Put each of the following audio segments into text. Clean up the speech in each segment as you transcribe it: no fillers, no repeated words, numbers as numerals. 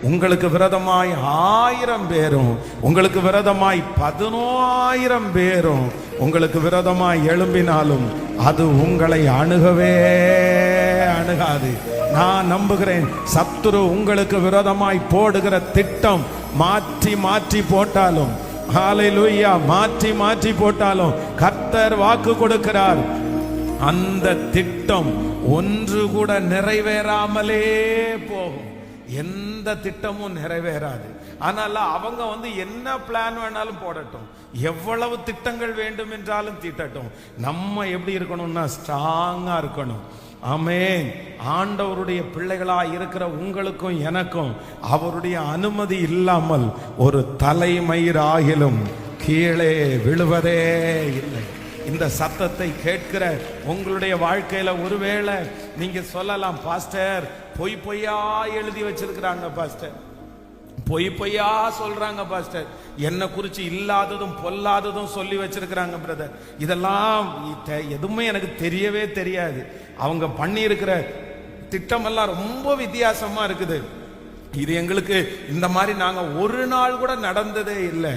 உங்களுக்கு விரோதமாய் 1000 பேரும், உங்களுக்கு விரோதமாய் 11,000 பேரும் உங்களுக்கு விரோதமாய் எழும்பினாலும் அது உங்களை அணுகவே அணுகாது. நான் நம்புகிறேன், சத்துரு உங்களுக்கு விரோதமாய் போடுகிற திட்டம் மாற்றி மாற்றி போட்டாலும், ஹல்லேலூயா, மாற்றி மாற்றி போட்டாலும் கர்த்தர் வாக்கு கொடுக்கிறார், அந்த திட்டம் ஒன்று கூட நிறைவேறாமலே போகும். எந்த திட்டமும் நிறைவேறாது. ஆனால் அவங்க என்ன பிளான் வேணாலும் போடட்டும், எவ்வளவு திட்டங்கள் வேண்டும் என்றாலும் தீட்டட்டும், நம்ம எப்படி இருக்கணும்னா ஸ்ட்ராங்கா இருக்கணும். ஆமென். ஆண்டவருடைய பிள்ளைகளாய் இருக்கிற உங்களுக்கும் எனக்கும் அவருடைய அனுமதி இல்லாமல் ஒரு தலைமயிராகிலும் கீழே விழுவதே இல்லை. இந்த சத்தத்தை கேட்கிற உங்களுடைய வாழ்க்கையில ஒருவேளை நீங்க சொல்லலாம், பாஸ்டர் பொய் பொய்யா எழுதி வச்சிருக்கிறாங்க பாஸ்டர், பொய் பொய்யா சொல்றாங்க பாஸ்டர், என்ன குறிச்சு இல்லாததும் பொல்லாததும் சொல்லி வச்சிருக்கிறாங்க பிரதர், இதெல்லாம் எதுவுமே எனக்கு தெரியவே தெரியாது, அவங்க பண்ணி இருக்கிற திட்டம் எல்லாம் ரொம்ப வித்தியாசமா இருக்குது, இது எங்களுக்கு இந்த மாதிரி நாங்க ஒரு நாள் கூட நடந்ததே இல்லை.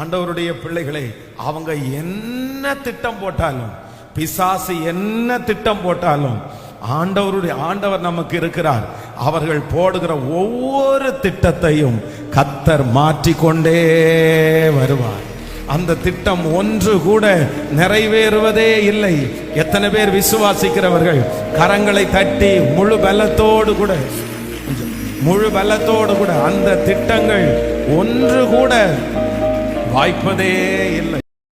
ஆண்டவருடைய பிள்ளைகளை, அவங்க என்ன திட்டம் போட்டாலும், பிசாசு என்ன திட்டம் போட்டாலும், ஆண்டவர் நமக்கு இருக்கிறார். அவர்கள் போடுகிற ஒவ்வொரு திட்டத்தையும் கர்த்தர் மாற்றிக்கொண்டே வருவார். அந்த திட்டம் ஒன்று கூட நிறைவேறுவதே இல்லை. எத்தனை பேர் விசுவாசிக்கிறவர்கள் கரங்களை தட்டி முழு பலத்தோடு கூட அந்த திட்டங்கள் ஒன்று கூட வாய்ப்பதே இல்லை.